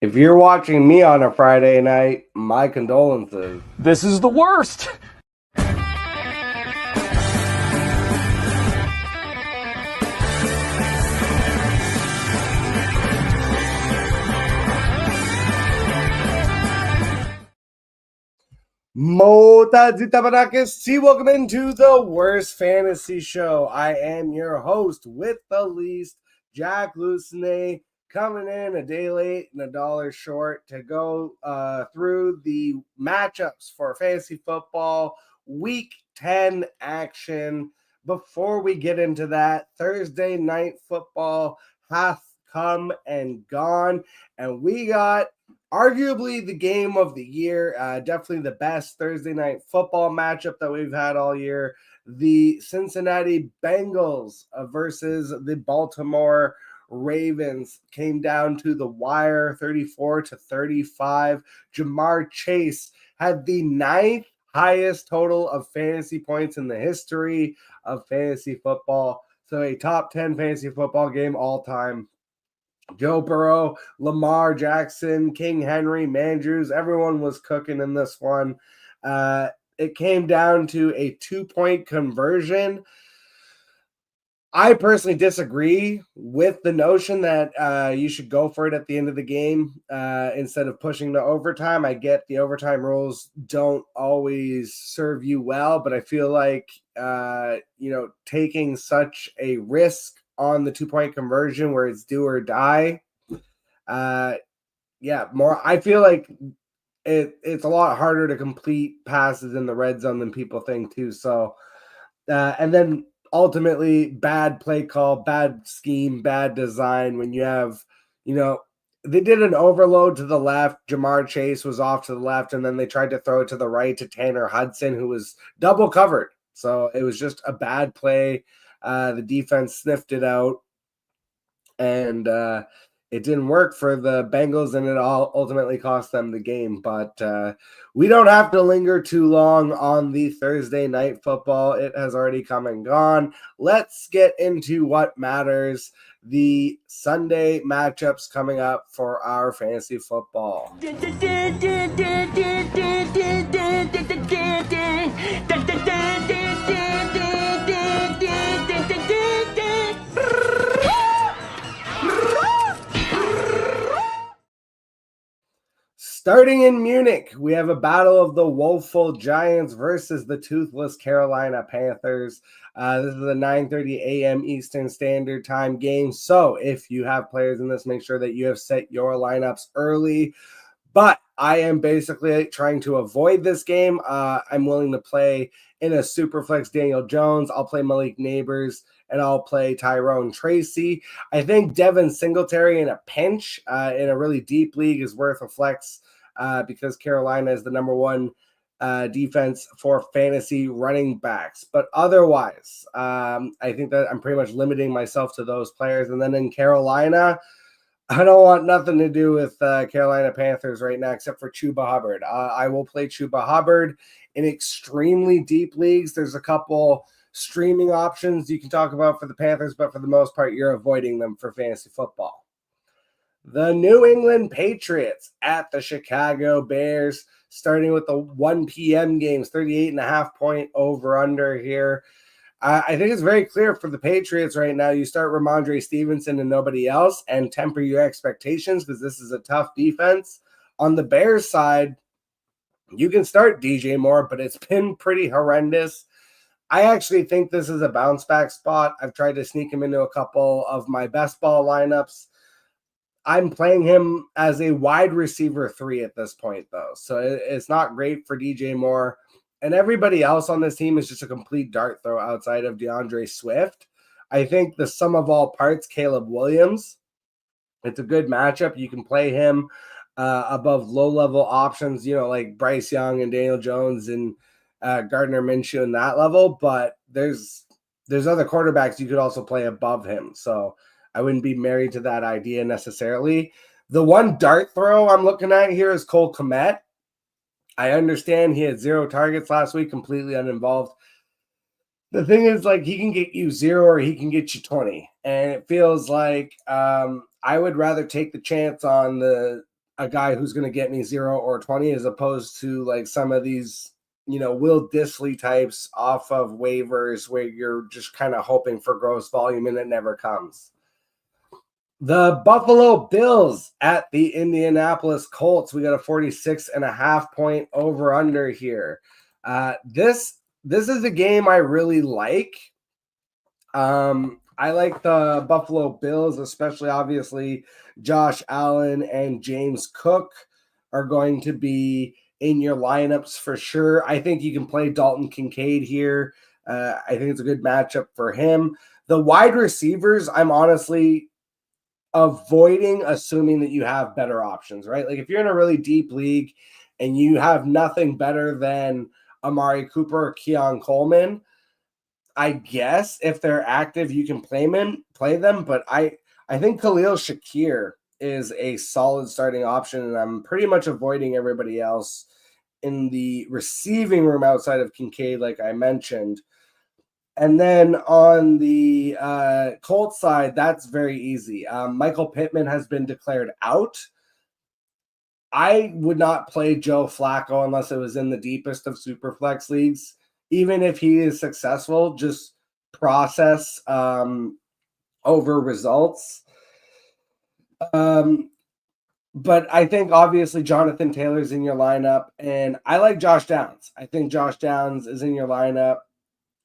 If you're watching me on a Friday night, my condolences. This is the worst. Mota Zitabarakis, welcome into the worst fantasy show. I am your host with the least, Jack Lucenay, coming in a day late and a dollar short to go through the matchups for fantasy football week 10 action. Before we get into that, Thursday night football hath come and gone, and we got arguably the game of the year, definitely the best Thursday night football matchup that we've had all year. The Cincinnati Bengals versus the Baltimore Ravens came down to the wire, 34-35. Jamar Chase had the ninth highest total of fantasy points in the history of fantasy football. So a top 10 fantasy football game all time. Joe Burrow, Lamar Jackson, King Henry, Mandrews, everyone was cooking in this one. It came down to a 2-point conversion. I personally disagree with the notion that you should go for it at the end of the game instead of pushing to overtime. I get the overtime rules don't always serve you well, but I feel like, taking such a risk on the 2-point conversion where it's do or die. I feel like it's a lot harder to complete passes in the red zone than people think too. So, and then ultimately bad play call, bad scheme, bad design when you have, they did an overload to the left. Jamar Chase was off to the left, and then they tried to throw it to the right to Tanner Hudson, who was double covered. So it was just a bad play. The defense sniffed it out, and it didn't work for the Bengals, and it all ultimately cost them the game. But we don't have to linger too long on the Thursday night football. It has already come and gone. Let's get into what matters. The Sunday matchups coming up for our fantasy football. Starting in Munich, we have a battle of the woeful Giants versus the toothless Carolina Panthers. This is a 9:30 a.m. Eastern Standard Time game. So if you have players in this, make sure that you have set your lineups early. But I am basically trying to avoid this game. I'm willing to play in a super flex Daniel Jones. I'll play Malik Neighbors, and I'll play Tyrone Tracy. I think Devin Singletary in a pinch in a really deep league is worth a flex because Carolina is the number one defense for fantasy running backs. But otherwise, I think that I'm pretty much limiting myself to those players. And then in Carolina, I don't want nothing to do with Carolina Panthers right now except for Chuba Hubbard. I will play Chuba Hubbard in extremely deep leagues. There's a couple streaming options you can talk about for the Panthers, but for the most part, you're avoiding them for fantasy football. The New England Patriots at the Chicago Bears, starting with the 1 p.m. games, 38.5-point over-under here. I think it's very clear for the Patriots right now. You start Ramondre Stevenson and nobody else and temper your expectations because this is a tough defense. On the Bears side, you can start DJ Moore, but it's been pretty horrendous. I actually think this is a bounce back spot. I've tried to sneak him into a couple of my best ball lineups. I'm playing him as a wide receiver 3 at this point, though. So it's not great for DJ Moore. And everybody else on this team is just a complete dart throw outside of DeAndre Swift. I think the sum of all parts, Caleb Williams, it's a good matchup. You can play him above low-level options, like Bryce Young and Daniel Jones and Gardner Minshew in that level. But there's other quarterbacks you could also play above him. So I wouldn't be married to that idea necessarily. The one dart throw I'm looking at here is Cole Kmet. I understand he had 0 targets last week, completely uninvolved. The thing is, he can get you 0 or he can get you 20. And it feels like I would rather take the chance on a guy who's going to get me 0 or 20 as opposed to like some of these, Will Dissly types off of waivers where you're just kind of hoping for gross volume and it never comes. The Buffalo Bills at the Indianapolis Colts. We got a 46.5-point over under here. This is a game I really like. I like the Buffalo Bills, especially obviously Josh Allen and James Cook are going to be in your lineups for sure. I think you can play Dalton Kincaid here. I think it's a good matchup for him. The wide receivers, I'm honestly avoiding assuming that you have better options, right? Like if you're in a really deep league and you have nothing better than Amari Cooper or Keon Coleman, I guess if they're active, you can play them. But I think Khalil Shakir is a solid starting option, and I'm pretty much avoiding everybody else in the receiving room outside of Kincaid, like I mentioned. And then on the Colts side, that's very easy. Michael Pittman has been declared out. I would not play Joe Flacco unless it was in the deepest of Superflex leagues. Even if he is successful, just process over results. But I think obviously Jonathan Taylor's in your lineup, and I like Josh Downs. I think Josh Downs is in your lineup.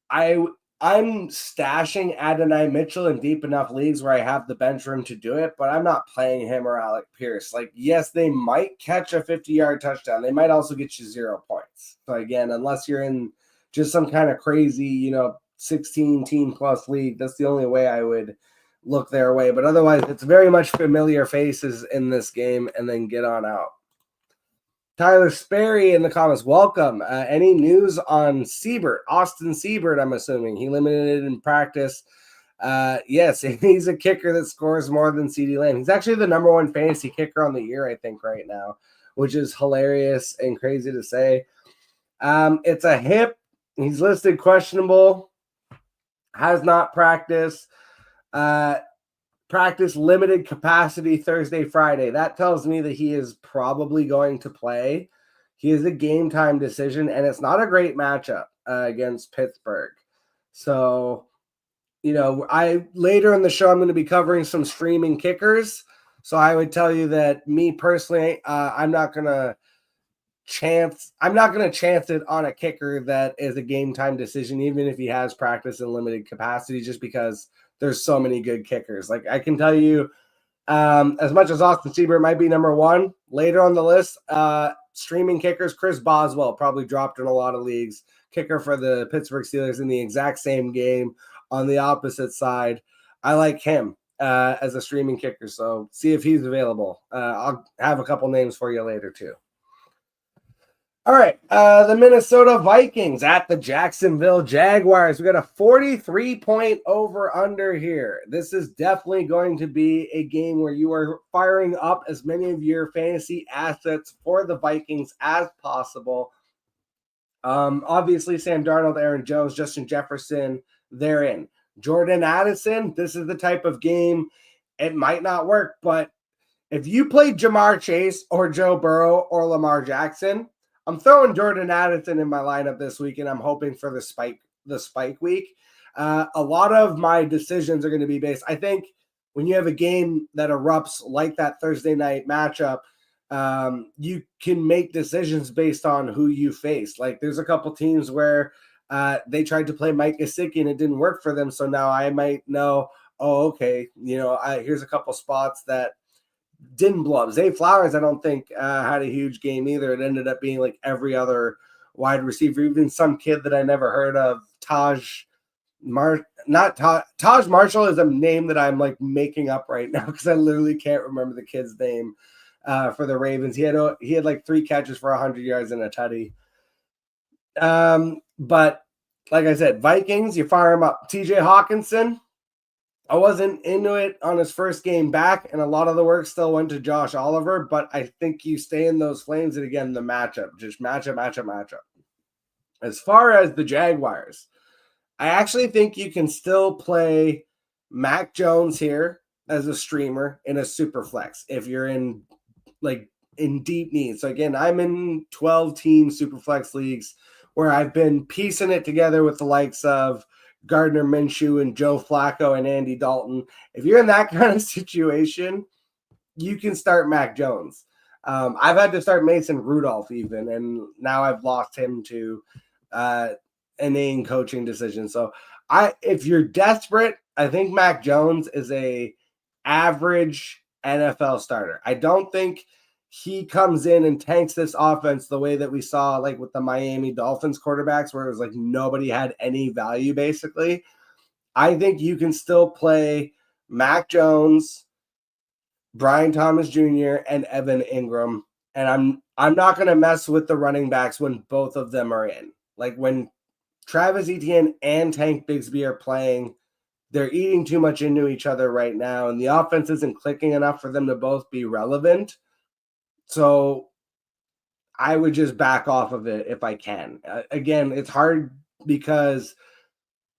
I'm stashing Adonai Mitchell in deep enough leagues where I have the bench room to do it, but I'm not playing him or Alec Pierce. Like, yes, they might catch a 50-yard touchdown. They might also get you 0 points. So again, unless you're in just some kind of crazy, 16-team plus league, that's the only way I would look their way. But otherwise, it's very much familiar faces in this game, and then get on out. Tyler Sperry in the comments, welcome. Any news on Siebert? Austin Siebert, I'm assuming. He limited in practice. Yes, he's a kicker that scores more than CeeDee Lamb. He's actually the number 1 fantasy kicker on the year, I think, right now, which is hilarious and crazy to say. It's a hip. He's listed questionable. Has not practiced. Practice limited capacity Thursday, Friday. That tells me that he is probably going to play. He is a game time decision, and it's not a great matchup against Pittsburgh. So, later in the show, I'm going to be covering some streaming kickers. So I would tell you that me personally, I'm not going to chance it on a kicker that is a game time decision, even if he has practice in limited capacity, just because there's so many good kickers. Like I can tell you, as much as Austin Siebert might be number 1, later on the list, streaming kickers, Chris Boswell probably dropped in a lot of leagues. Kicker for the Pittsburgh Steelers in the exact same game on the opposite side. I like him as a streaming kicker, so see if he's available. I'll have a couple names for you later too. All right, the Minnesota Vikings at the Jacksonville Jaguars. We got a 43-point over-under here. This is definitely going to be a game where you are firing up as many of your fantasy assets for the Vikings as possible. Obviously, Sam Darnold, Aaron Jones, Justin Jefferson, they're in. Jordan Addison, this is the type of game, it might not work, but if you play Jamar Chase or Joe Burrow or Lamar Jackson, I'm throwing Jordan Addison in my lineup this week, and I'm hoping for the spike week. A lot of my decisions are going to be based. I think when you have a game that erupts like that Thursday night matchup, you can make decisions based on who you face. Like there's a couple teams where they tried to play Mike Gesicki and it didn't work for them. So now I might know, okay, here's a couple spots that didn't blow up. Zay Flowers, I don't think had a huge game either. It ended up being like every other wide receiver, even some kid that I never heard of. Taj Marshall is a name that I'm like making up right now because I literally can't remember the kid's name for the Ravens. He had like 3 catches for 100 yards and a tutty. But like I said, Vikings, you fire him up. TJ Hawkinson, I wasn't into it on his first game back, and a lot of the work still went to Josh Oliver, but I think you stay in those flames, and again, the matchup. Just matchup. As far as the Jaguars, I actually think you can still play Mac Jones here as a streamer in a super flex if you're in like in deep need. So again, I'm in 12-team Superflex leagues where I've been piecing it together with the likes of Gardner Minshew and Joe Flacco and Andy Dalton. If you're in that kind of situation, you can start Mac Jones. I've had to start Mason Rudolph even, and now I've lost him to inane coaching decision. So if you're desperate, I think Mac Jones is a average NFL starter. I don't think he comes in and tanks this offense the way that we saw like with the Miami Dolphins quarterbacks, where it was like nobody had any value basically. I think you can still play Mac Jones, Brian Thomas Jr., and Evan Ingram. And I'm not going to mess with the running backs when both of them are in. Like when Travis Etienne and Tank Bigsby are playing, they're eating too much into each other right now, and the offense isn't clicking enough for them to both be relevant. So I would just back off of it if I can. Again, it's hard because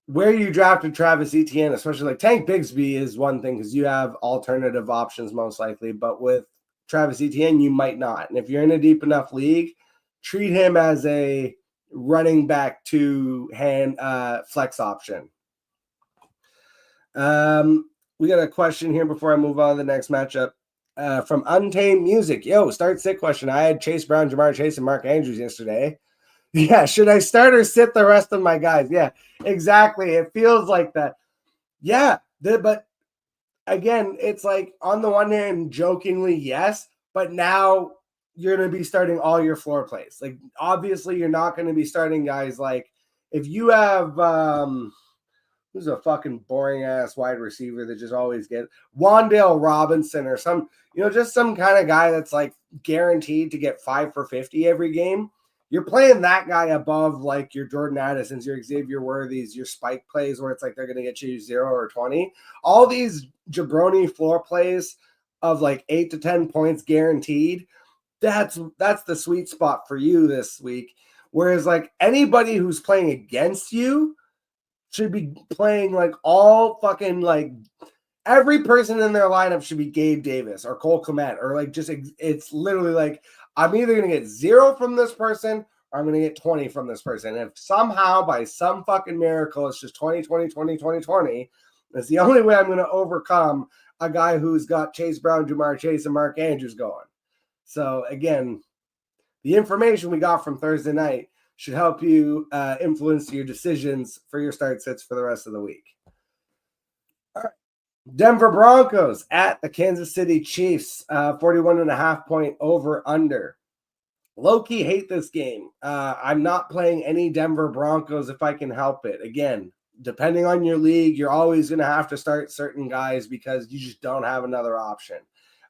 where you drafted Travis Etienne, especially like Tank Bigsby, is one thing because you have alternative options most likely, but with Travis Etienne, you might not. And if you're in a deep enough league, treat him as a running back to hand flex option. We got a question here before I move on to the next matchup from Untamed Music. Yo, start sit question. I had Chase Brown, Jamar Chase, and Mark Andrews yesterday. Yeah, should I start or sit the rest of my guys? Yeah, exactly. It feels like that. Yeah, but again, it's like on the one hand, jokingly, yes, but now you're going to be starting all your floor plays. Like, obviously, you're not going to be starting guys like if you have who's a fucking boring ass wide receiver that just always gets Wan'Dale Robinson or some, just some kind of guy that's like guaranteed to get 5 for 50 every game. You're playing that guy above like your Jordan Addisons, your Xavier Worthies, your spike plays where it's like they're going to get you 0 or 20. All these jabroni floor plays of like 8 to 10 points guaranteed. That's the sweet spot for you this week. Whereas like anybody who's playing against you should be playing like all fucking like every person in their lineup should be Gabe Davis or Cole Kmet or like just it's literally like I'm either going to get 0 from this person or I'm going to get 20 from this person. And if somehow by some fucking miracle it's just 20, 20, 20, 20, 20, that's the only way I'm going to overcome a guy who's got Chase Brown, Jamar Chase, and Mark Andrews going. So again, the information we got from Thursday night should help you influence your decisions for your start sits for the rest of the week. All right. Denver Broncos at the Kansas City Chiefs, 41.5 point over under. Low-key hate this game. I'm not playing any Denver Broncos if I can help it. Again, depending on your league, you're always going to have to start certain guys because you just don't have another option.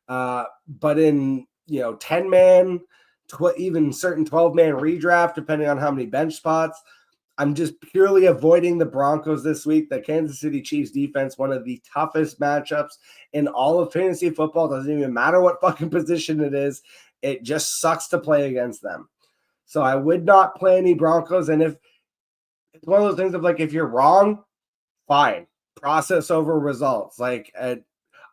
But in 10-man, even certain 12-man redraft, depending on how many bench spots, I'm just purely avoiding the Broncos this week. The Kansas City Chiefs defense, one of the toughest matchups in all of fantasy football. Doesn't even matter what fucking position it is. It just sucks to play against them. So I would not play any Broncos. And if it's one of those things of like, if you're wrong, fine. Process over results. Like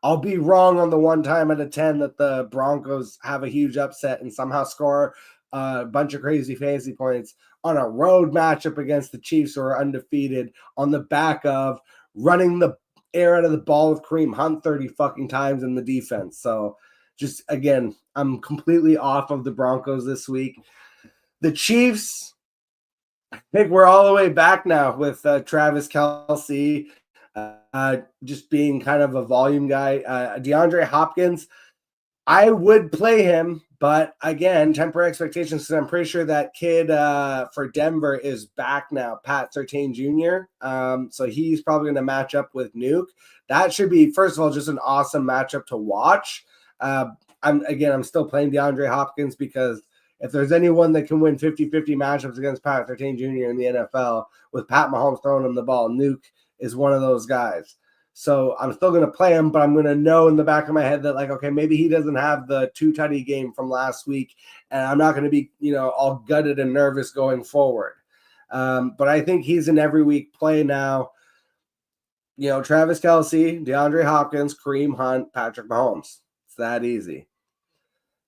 I'll be wrong on the 1 time out of 10 that the Broncos have a huge upset and somehow score a bunch of crazy fantasy points on a road matchup against the Chiefs who are undefeated on the back of running the air out of the ball with Kareem Hunt 30 fucking times in the defense. So just, again, I'm completely off of the Broncos this week. The Chiefs, I think we're all the way back now with Travis Kelce just being kind of a volume guy. DeAndre Hopkins, I would play him, but again, temper expectations because I'm pretty sure that kid for Denver is back now, Pat Surtain Jr. So he's probably going to match up with Nuke. That should be, first of all, just an awesome matchup to watch. I'm still playing DeAndre Hopkins because if there's anyone that can win 50-50 matchups against Pat Surtain Jr. in the NFL with Pat Mahomes throwing him the ball, Nuke is one of those guys. So I'm still going to play him, but I'm going to know in the back of my head that, like, okay, maybe he doesn't have the 2-tutty game from last week, and I'm not going to be, all gutted and nervous going forward. But I think he's an every week play now. Travis Kelce, DeAndre Hopkins, Kareem Hunt, Patrick Mahomes. It's that easy.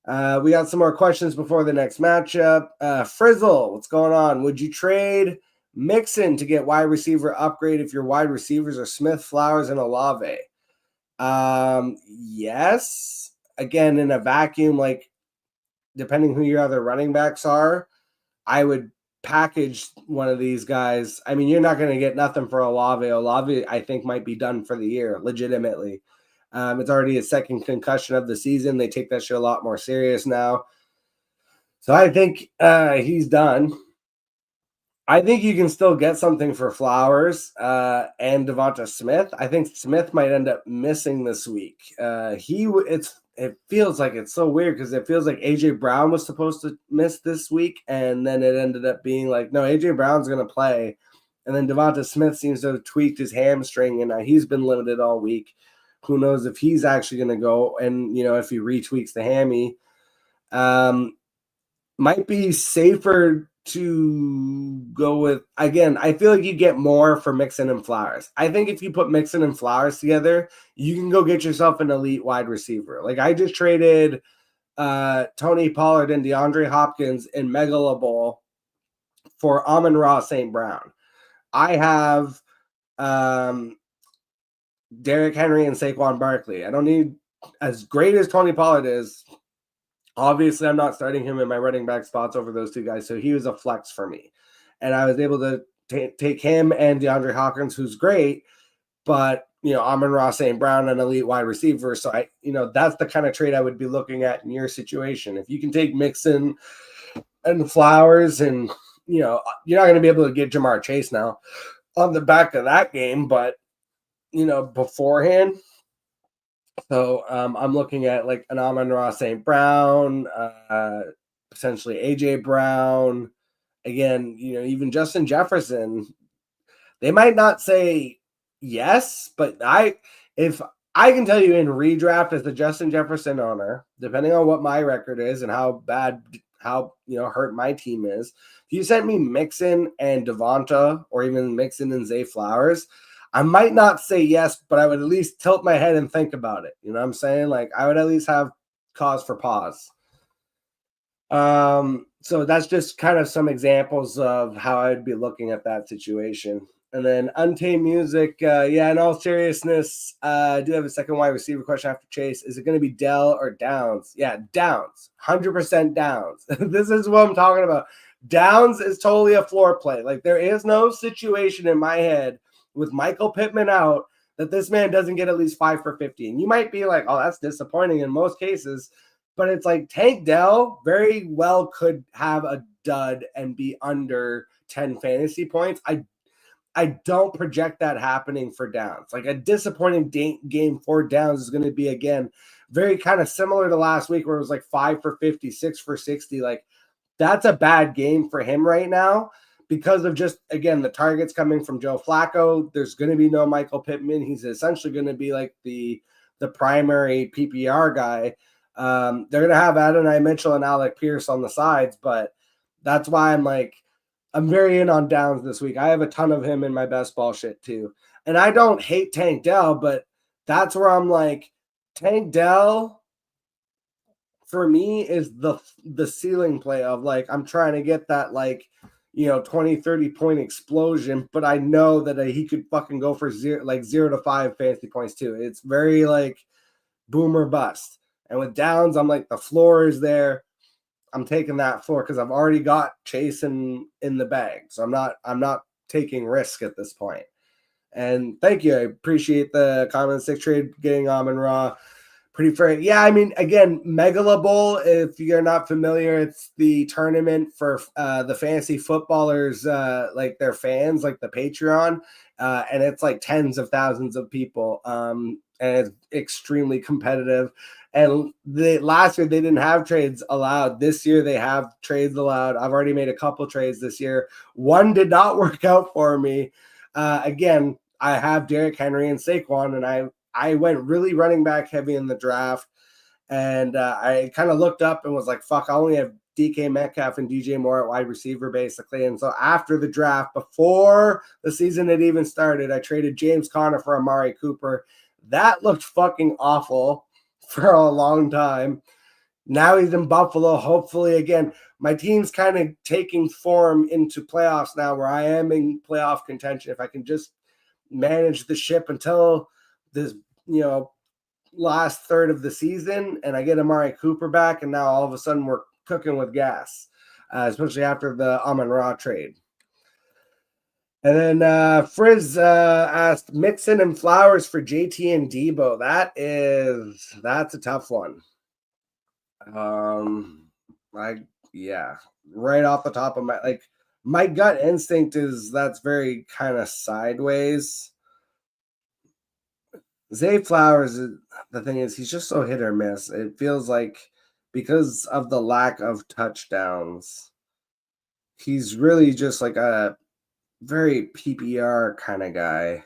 We got some more questions before the next matchup. Frizzle, what's going on? Would you trade Mixon to get wide receiver upgrade if your wide receivers are Smith, Flowers, and Olave? Yes. Again, in a vacuum, like depending who your other running backs are, I would package one of these guys. I mean, you're not going to get nothing for Olave. Olave, I think, might be done for the year, legitimately. It's already his second concussion of the season. They take that shit a lot more serious now. So I think he's done. I think you can still get something for Flowers and Devonta Smith. I think Smith might end up missing this week. It feels like it's so weird because it feels like AJ Brown was supposed to miss this week, and then it ended up being like, no, AJ Brown's going to play, and then Devonta Smith seems to have tweaked his hamstring, and he's been limited all week. Who knows if he's actually going to go, and if he retweaks the hammy, might be safer to go with. Again, I feel like you get more for Mixon and Flowers. I think if you put Mixon and Flowers together, you can go get yourself an elite wide receiver. Like I just traded Tony Pollard and DeAndre Hopkins in Megala Bowl for Amon-Ra St. Brown. I have Derrick Henry and Saquon Barkley. I don't need, as great as Tony Pollard is, obviously, I'm not starting him in my running back spots over those two guys, so he was a flex for me. And I was able to take him and DeAndre Hopkins, who's great, but, Amon-Ra St. Brown, an elite wide receiver. So, that's the kind of trade I would be looking at in your situation. If you can take Mixon and Flowers and, you're not going to be able to get Jamar Chase now on the back of that game, but, beforehand. So I'm looking at like an Amon-Ra St. Brown, potentially AJ Brown. Again, even Justin Jefferson. They might not say yes, but if I can tell you in redraft as the Justin Jefferson owner, depending on what my record is and how hurt my team is, if you sent me Mixon and Devonta or even Mixon and Zay Flowers, I might not say yes, but I would at least tilt my head and think about it. You know what I'm saying? Like I would at least have cause for pause. So that's just kind of some examples of how I'd be looking at that situation. And then Untamed Music, in all seriousness, I do have a second wide receiver question after Chase. Is it going to be Dell or Downs? Yeah, Downs. 100% Downs. This is what I'm talking about. Downs is totally a floor play. Like there is no situation in my head with Michael Pittman out that this man doesn't get at least 5 for 50. And you might be like, oh, that's disappointing in most cases. But it's like Tank Dell very well could have a dud and be under 10 fantasy points. I don't project that happening for Downs. Like a disappointing game for Downs is going to be, again, very kind of similar to last week where it was like 5 for 50, 6 for 60. Like that's a bad game for him right now because of just, again, the targets coming from Joe Flacco. There's going to be no Michael Pittman. He's essentially going to be like the primary PPR guy. They're going to have Adonai Mitchell and Alec Pierce on the sides, but that's why I'm very in on Downs this week. I have a ton of him in my best ball shit too. And I don't hate Tank Dell, but that's where I'm like, Tank Dell for me is the ceiling play of like, I'm trying to get that 20, 30 point explosion, but I know that he could fucking go for 0 to 5 fantasy points too. It's very like boom or bust. And with Downs, I'm like, the floor is there. I'm taking that floor because I've already got Chase in the bag. So I'm not taking risk at this point. And thank you. I appreciate the comment. 6 trade getting Amon-Ra. Pretty fair. Yeah, I mean, again, Megala Bowl, if you're not familiar, it's the tournament for the fantasy footballers, like their fans, like the Patreon. And it's like tens of thousands of people. And it's extremely competitive. And last year they didn't have trades allowed. This year they have trades allowed. I've already made a couple trades this year. One did not work out for me. Again, I have Derrick Henry and Saquon, and I went really running back heavy in the draft. And I kind of looked up and was like, fuck, I only have DK Metcalf and DJ Moore at wide receiver, basically. And so after the draft, before the season had even started, I traded James Conner for Amari Cooper. That looked fucking awful for a long time. Now he's in Buffalo. Hopefully, again, my team's kind of taking form into playoffs now where I am in playoff contention. If I can just manage the ship until this, last third of the season and I get Amari Cooper back, and now all of a sudden we're cooking with gas, especially after the Amon-Ra trade. And then Frizz asked Mixon and Flowers for JT and Debo. That's a tough one. Right off the top of my gut instinct is that's very kind of sideways. Zay Flowers, the thing is, he's just so hit or miss. It feels like because of the lack of touchdowns, he's really just like a very PPR kind of guy.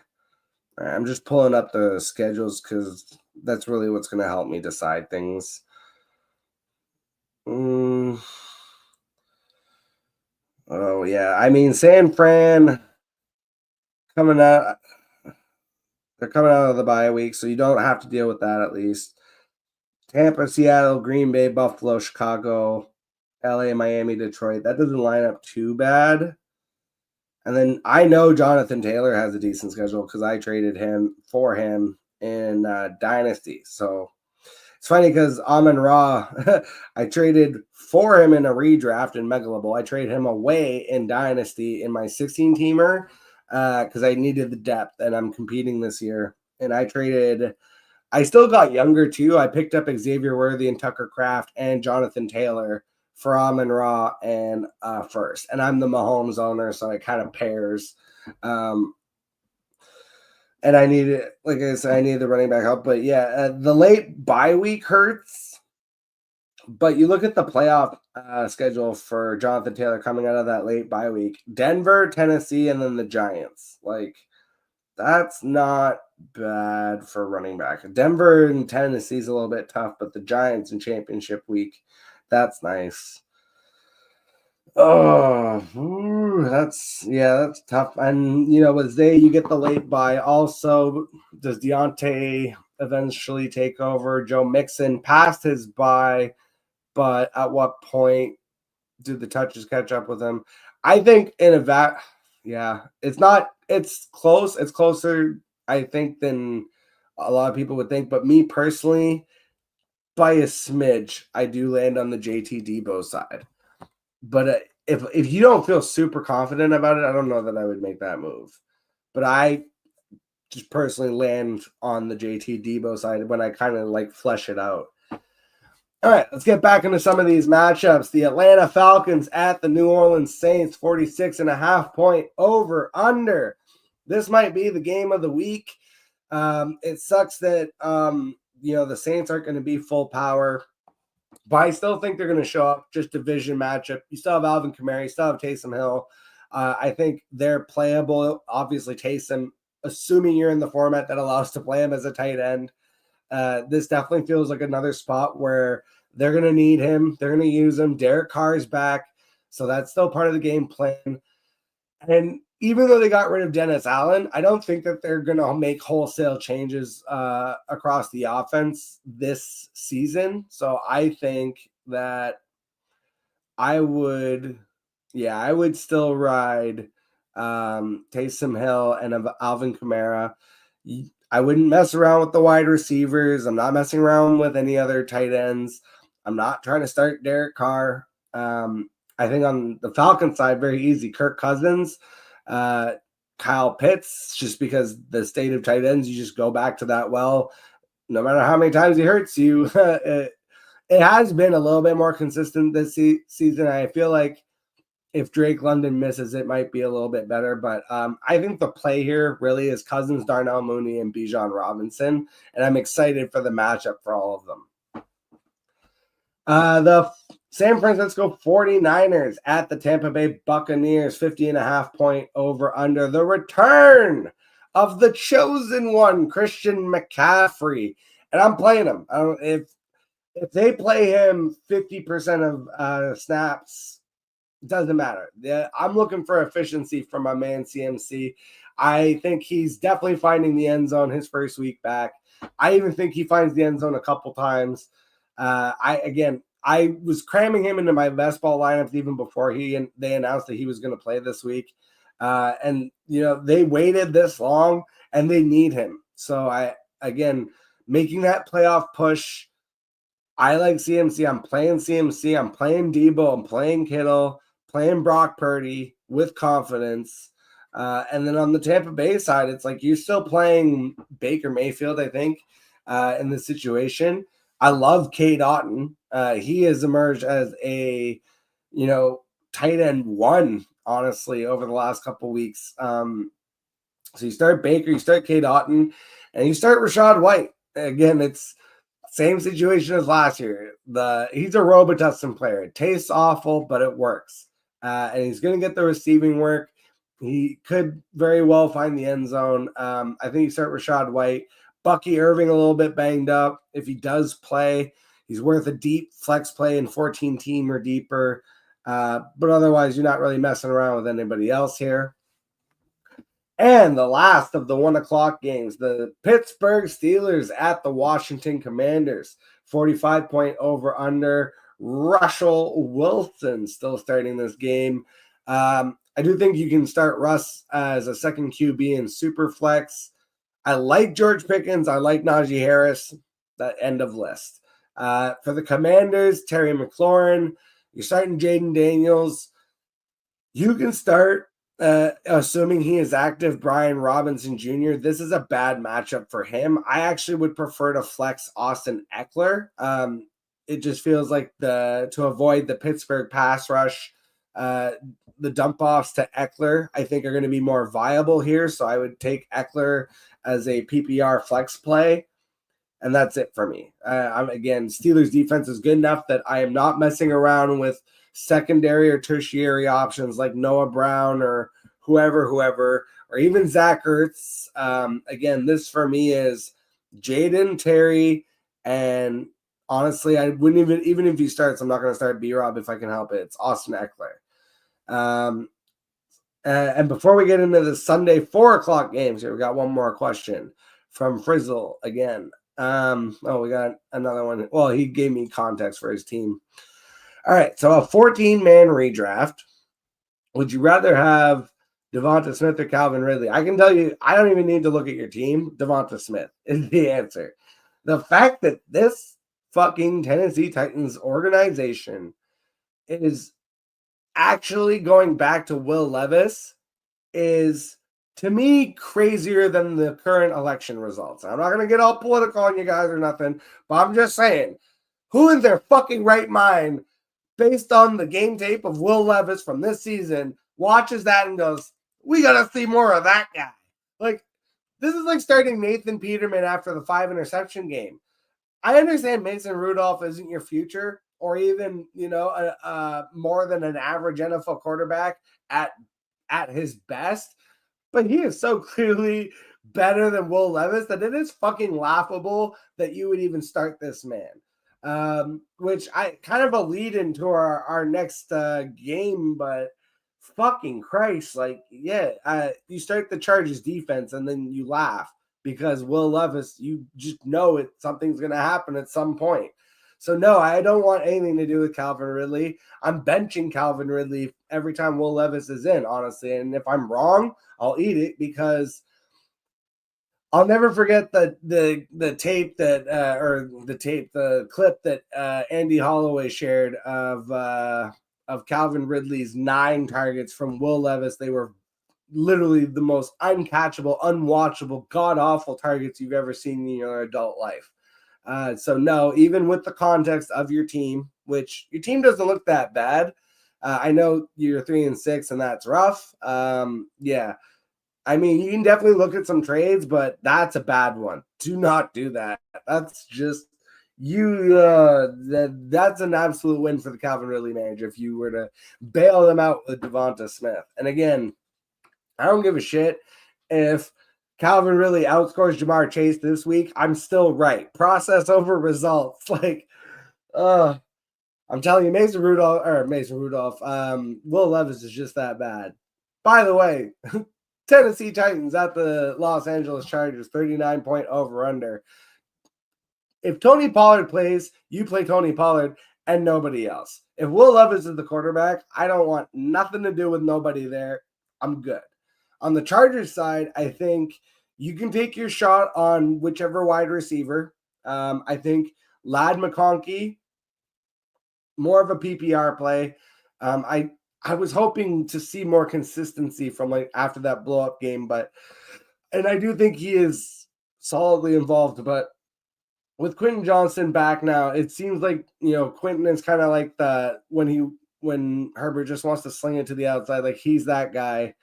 I'm just pulling up the schedules because that's really what's going to help me decide things. Oh, yeah. I mean, San Fran coming out. They're coming out of the bye week, so you don't have to deal with that at least. Tampa, Seattle, Green Bay, Buffalo, Chicago, LA, Miami, Detroit. That doesn't line up too bad. And then I know Jonathan Taylor has a decent schedule because I traded him for him in Dynasty. So it's funny because Amon-Ra, I traded for him in a redraft in Megalobowl. I traded him away in Dynasty in my 16-teamer because I needed the depth, and I'm competing this year. And I still got younger too. I picked up Xavier Worthy and Tucker Kraft and Jonathan Taylor for Amon-Ra and first. And I'm the Mahomes owner, so it kind of pairs. And I needed, like I said, I needed the running back help. But yeah, the late bye week hurts. But you look at the playoff schedule for Jonathan Taylor coming out of that late bye week. Denver, Tennessee, and then the Giants. Like, that's not bad for running back. Denver and Tennessee is a little bit tough, but the Giants in championship week, that's nice. Oh, that's tough. And with Zay, you get the late bye. Also, does Deontay eventually take over? Joe Mixon passed his bye, but at what point do the touches catch up with him? I think it's close. It's closer, I think, than a lot of people would think. But me personally, by a smidge, I do land on the JT Debo side. But if you don't feel super confident about it, I don't know that I would make that move. But I just personally land on the JT Debo side when I kind of flesh it out. All right, let's get back into some of these matchups. The Atlanta Falcons at the New Orleans Saints, 46.5 point over under. This might be the game of the week. It sucks that the Saints aren't going to be full power, but I still think they're going to show up. Just division matchup. You still have Alvin Kamara, you still have Taysom Hill. I think they're playable. Obviously, Taysom, assuming you're in the format that allows to play him as a tight end. This definitely feels like another spot where they're going to need him. They're going to use him. Derek Carr is back, so that's still part of the game plan. And even though they got rid of Dennis Allen, I don't think that they're going to make wholesale changes across the offense this season. So I think that I would still ride Taysom Hill and Alvin Kamara. I wouldn't mess around with the wide receivers. I'm not messing around with any other tight ends. I'm not trying to start Derek Carr. I think on the Falcons side, very easy. Kirk Cousins, Kyle Pitts, just because the state of tight ends, you just go back to that well. No matter how many times he hurts you, it has been a little bit more consistent this season. I feel like if Drake London misses, it might be a little bit better. But I think the play here really is Cousins, Darnell Mooney, and Bijan Robinson. And I'm excited for the matchup for all of them. The San Francisco 49ers at the Tampa Bay Buccaneers, 50.5 point over under. The return of the chosen one, Christian McCaffrey. And I'm playing him. If they play him 50% of snaps, doesn't matter. I'm looking for efficiency from my man CMC. I think he's definitely finding the end zone his first week back. I even think he finds the end zone a couple times. I was cramming him into my best ball lineups even before they announced that he was going to play this week. And they waited this long and they need him. So again, making that playoff push. I like CMC. I'm playing CMC. I'm playing Debo. I'm playing Kittle, playing Brock Purdy with confidence. And then on the Tampa Bay side, it's like you're still playing Baker Mayfield, I think, in this situation. I love Cade Otton. He has emerged as a, tight end one, honestly, over the last couple of weeks. So you start Baker, you start Cade Otton, and you start Rachaad White. Again, it's same situation as last year. He's a Robitussin player. It tastes awful, but it works. And he's going to get the receiving work. He could very well find the end zone. I think you start Rachaad White. Bucky Irving a little bit banged up. If he does play, he's worth a deep flex play in 14-team or deeper. But otherwise, you're not really messing around with anybody else here. And the last of the 1 o'clock games, the Pittsburgh Steelers at the Washington Commanders. 45-point over under. Russell Wilson still starting this game. I do think you can start Russ as a second QB in Superflex. I like George Pickens. I like Najee Harris. That end of list. For the Commanders, Terry McLaurin. You're starting Jaden Daniels. You can start, assuming he is active, Brian Robinson Jr. This is a bad matchup for him. I actually would prefer to flex Austin Eckler. It just feels like to avoid the Pittsburgh pass rush, the dump offs to Eckler, I think, are going to be more viable here. So I would take Eckler as a PPR flex play. And that's it for me. Again, Steelers defense is good enough that I am not messing around with secondary or tertiary options like Noah Brown or whoever, or even Zach Ertz. Again, this for me is Jaden, Terry, and honestly, I wouldn't even if he starts, I'm not going to start B-Rob if I can help it. It's Austin Eckler. And before we get into the Sunday 4 o'clock games here, we got one more question from Frizzle again. We got another one. Well, he gave me context for his team. All right, so a 14-man redraft. Would you rather have Devonta Smith or Calvin Ridley? I can tell you, I don't even need to look at your team. Devonta Smith is the answer. The fact that this fucking Tennessee Titans organization is actually going back to Will Levis is, to me, crazier than the current election results. I'm not going to get all political on you guys or nothing, but I'm just saying, who in their fucking right mind, based on the game tape of Will Levis from this season, watches that and goes, we got to see more of that guy? Like, this is like starting Nathan Peterman after the 5-interception game. I understand Mason Rudolph isn't your future or even, more than an average NFL quarterback at his best, but he is so clearly better than Will Levis that it is fucking laughable that you would even start this man. Which I kind of a lead into our next game, but fucking Christ, you start the Chargers defense and then you laugh because Will Levis, you just know something's going to happen at some point. So no, I don't want anything to do with Calvin Ridley. I'm benching Calvin Ridley every time Will Levis is in, honestly. And if I'm wrong, I'll eat it because I'll never forget the tape that the clip that Andy Holloway shared of Calvin Ridley's 9 targets from Will Levis. They were literally the most uncatchable, unwatchable, god-awful targets you've ever seen in your adult life. So no, even with the context of your team, which your team doesn't look that bad. I know you're 3-6 and that's rough. Yeah. I mean, you can definitely look at some trades, but that's a bad one. Do not do that. That's just that's an absolute win for the Calvin Ridley manager if you were to bail them out with Devonta Smith. And again, I don't give a shit if Calvin Ridley outscores Jamar Chase this week. I'm still right. Process over results. I'm telling you, Mason Rudolph, Will Levis is just that bad. By the way, Tennessee Titans at the Los Angeles Chargers, 39-point over-under. If Tony Pollard plays, you play Tony Pollard. and nobody else. If Will Levis is the quarterback, I don't want nothing to do with nobody there. I'm good. On the Chargers side, I think you can take your shot on whichever wide receiver. I think Ladd McConkey, more of a PPR play. I was hoping to see more consistency from like after that blow up game, and I do think he is solidly involved. But with Quentin Johnson back now, it seems like Quentin is kind of like when Herbert just wants to sling it to the outside, like he's that guy.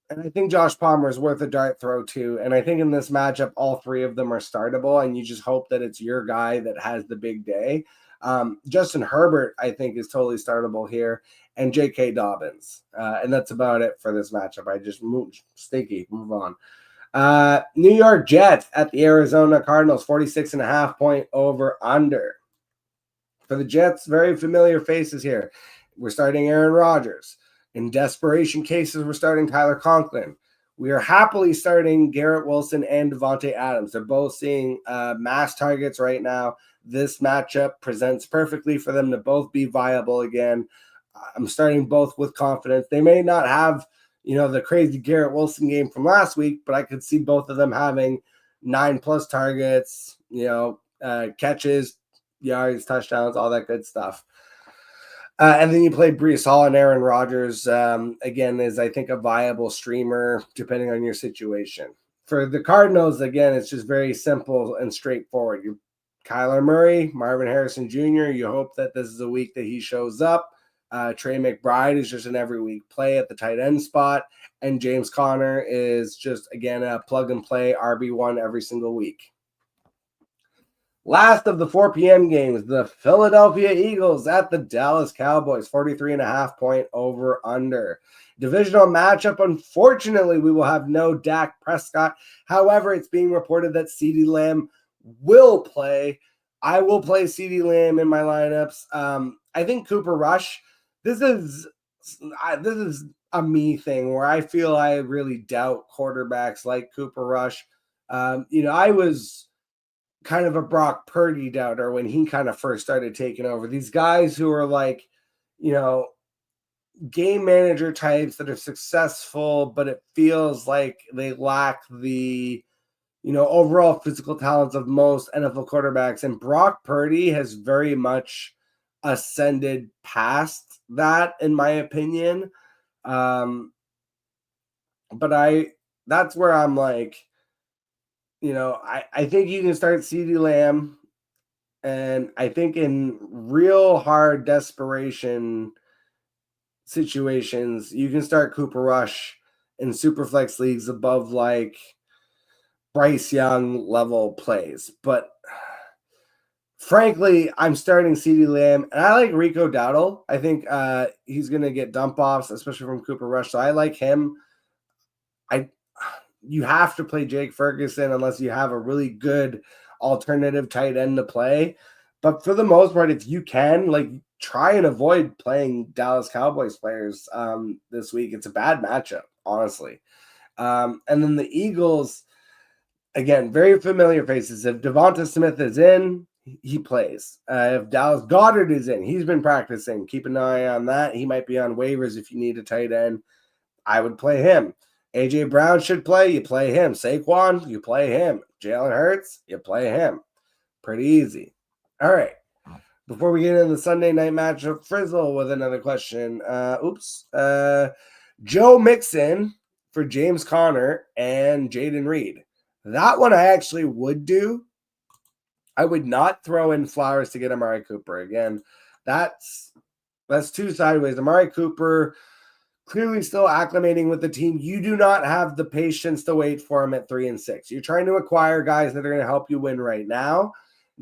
And I think Josh Palmer is worth a dart throw too. And I think in this matchup, all three of them are startable, and you just hope that it's your guy that has the big day. Justin Herbert, I think, is totally startable here, and J.K. Dobbins. And that's about it for this matchup. I just moved. Stinky. Move on. New York Jets at the Arizona Cardinals, 46.5 point over under. For the Jets, very familiar faces here. We're starting Aaron Rodgers. In desperation cases, we're starting Tyler Conklin. We are happily starting Garrett Wilson and Devontae Adams. They're both seeing mass targets right now. This matchup presents perfectly for them to both be viable again. I'm starting both with confidence. They may not have, the crazy Garrett Wilson game from last week, but I could see both of them having 9+ targets, catches, yards, touchdowns, all that good stuff. And then you play Breece Hall and Aaron Rodgers, again, is I think a viable streamer depending on your situation. For the Cardinals, again, it's just very simple and straightforward. You Kyler Murray, Marvin Harrison Jr., you hope that this is a week that he shows up. Trey McBride is just an every week play at the tight end spot. And James Conner is just, again, a plug and play RB1 every single week. Last of the 4 p.m. games, the Philadelphia Eagles at the Dallas Cowboys, 43.5 point over under. Divisional matchup. Unfortunately, we will have no Dak Prescott. However, it's being reported that CeeDee Lamb will play. I will play CeeDee Lamb in my lineups. I think Cooper Rush, this is a me thing where I feel I really doubt quarterbacks like Cooper Rush. I was kind of a Brock Purdy doubter when he kind of first started taking over. These guys who are like, game manager types that are successful, but it feels like they lack the, overall physical talents of most NFL quarterbacks. And Brock Purdy has very much ascended past that, in my opinion. But that's where I'm like, I think you can start CeeDee Lamb, and I think in real hard desperation situations, you can start Cooper Rush in Superflex leagues above like Bryce Young level plays. But frankly, I'm starting CeeDee Lamb, and I like Rico Dowdle. I think he's going to get dump offs, especially from Cooper Rush, so I like him. You have to play Jake Ferguson unless you have a really good alternative tight end to play. But for the most part, if you can, try and avoid playing Dallas Cowboys players this week. It's a bad matchup, honestly. And then the Eagles, again, very familiar faces. If Devonta Smith is in, he plays. If Dallas Goedert is in, he's been practicing. Keep an eye on that. He might be on waivers if you need a tight end. I would play him. A.J. Brown should play. You play him. Saquon, you play him. Jalen Hurts, you play him. Pretty easy. All right. Before we get into the Sunday night matchup, Frizzle with another question. Joe Mixon for James Conner and Jaden Reed. That one I actually would do. I would not throw in Flowers to get Amari Cooper. Again, that's too sideways. Amari Cooper clearly still acclimating with the team. You do not have the patience to wait for him at 3 and 6. You're trying to acquire guys that are going to help you win right now.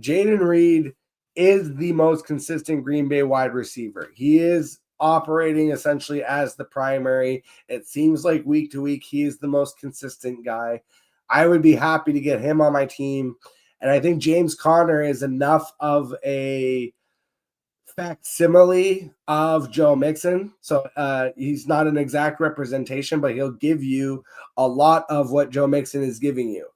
Jaden Reed is the most consistent Green Bay wide receiver. He is operating essentially as the primary. It seems like week to week, he is the most consistent guy. I would be happy to get him on my team. And I think James Conner is enough of a facsimile of Joe Mixon. So he's not an exact representation, but he'll give you a lot of what Joe Mixon is giving you.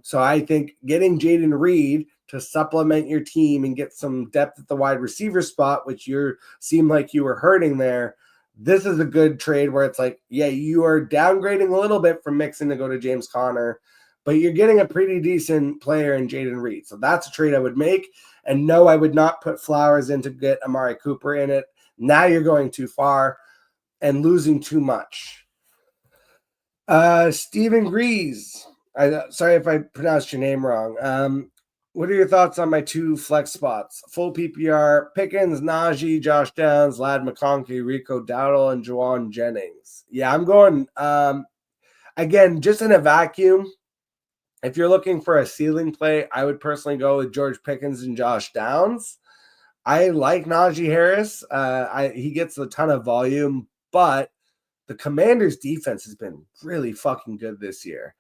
So I think getting Jaden Reed to supplement your team and get some depth at the wide receiver spot, which you seemed like you were hurting there, this is a good trade where it's like, yeah, you are downgrading a little bit from Mixon to go to James Conner, but you're getting a pretty decent player in Jaden Reed. So that's a trade I would make. And no, I would not put Flowers in to get Amari Cooper in it. Now you're going too far and losing too much. Stephen Grease. Sorry if I pronounced your name wrong. What are your thoughts on my two flex spots? Full PPR, Pickens, Najee, Josh Downs, Lad McConkey, Rico Dowdle, and Juwan Jennings. Yeah, I'm going, again, just in a vacuum. If you're looking for a ceiling play, I would personally go with George Pickens and Josh Downs. I like Najee Harris. He gets a ton of volume, but the Commanders' defense has been really fucking good this year.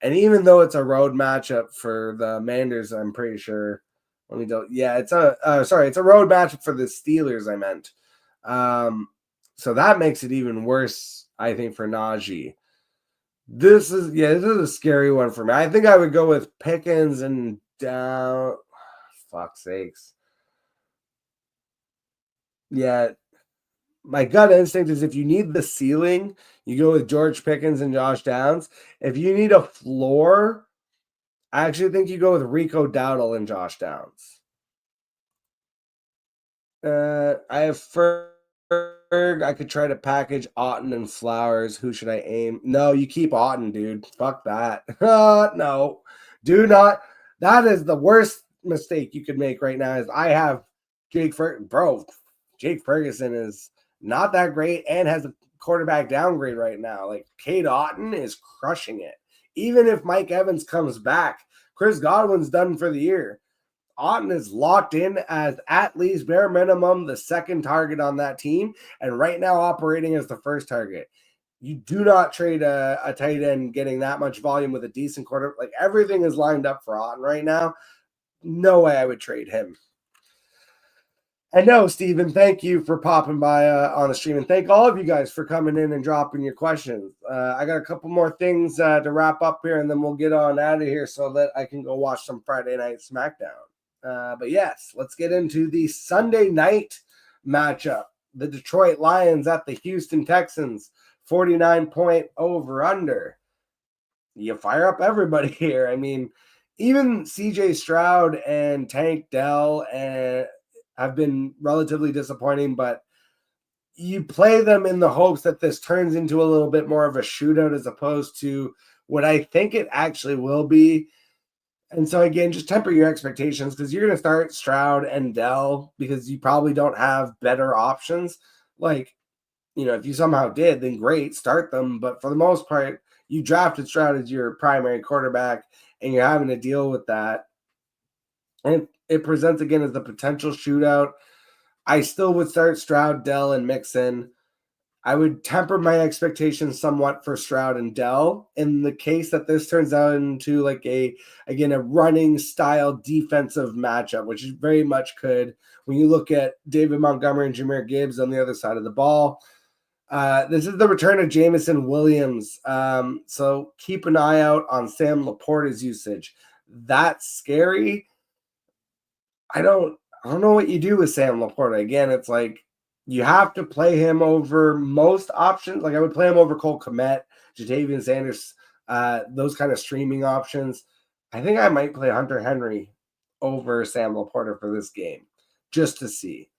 And even though it's a road matchup for the Commanders, I'm pretty sure. It's a road matchup for the Steelers, I meant. So that makes it even worse, I think, for Najee. This is a scary one for me. I think I would go with Pickens and down. Fuck's sakes. Yeah, my gut instinct is if you need the ceiling, you go with George Pickens and Josh Downs. If you need a floor, I actually think you go with Rico Dowdle and Josh Downs. I have Ferg. I could try to package Otton and Flowers. Who should I aim? No, you keep Otton, dude. Fuck that. No, do not. That is the worst mistake you could make right now. Is I have Jake Ferguson. Bro, Jake Ferguson is not that great and has a quarterback downgrade right now. Like, Cade Otton is crushing it. Even if Mike Evans comes back, Chris Godwin's done for the year. Otton is locked in as at least bare minimum the second target on that team, and right now operating as the first target. You do not trade a tight end getting that much volume with a decent quarter. Like, everything is lined up for Otton right now. No way I would trade him. And no, Steven, thank you for popping by on the stream. And thank all of you guys for coming in and dropping your questions. I got a couple more things to wrap up here, and then we'll get on out of here so that I can go watch some Friday Night SmackDown. But yes, let's get into the Sunday night matchup. The Detroit Lions at the Houston Texans, 49-point over-under. You fire up everybody here. I mean, even CJ Stroud and Tank Dell have been relatively disappointing, but you play them in the hopes that this turns into a little bit more of a shootout as opposed to what I think it actually will be. And so, again, just temper your expectations because you're going to start Stroud and Dell because you probably don't have better options. Like, if you somehow did, then great, start them. But for the most part, you drafted Stroud as your primary quarterback, and you're having to deal with that. And it presents, again, as the potential shootout. I still would start Stroud, Dell, and Mixon. I would temper my expectations somewhat for Stroud and Dell in the case that this turns out into like a running style defensive matchup, which it very much could when you look at David Montgomery and Jahmyr Gibbs on the other side of the ball. This is the return of Jameson Williams. So keep an eye out on Sam Laporta's usage. That's scary. I don't know what you do with Sam Laporta. Again, it's like, you have to play him over most options. Like, I would play him over Cole Kmet, Jatavian Sanders, those kind of streaming options. I think I might play Hunter Henry over Sam Laporta for this game, just to see.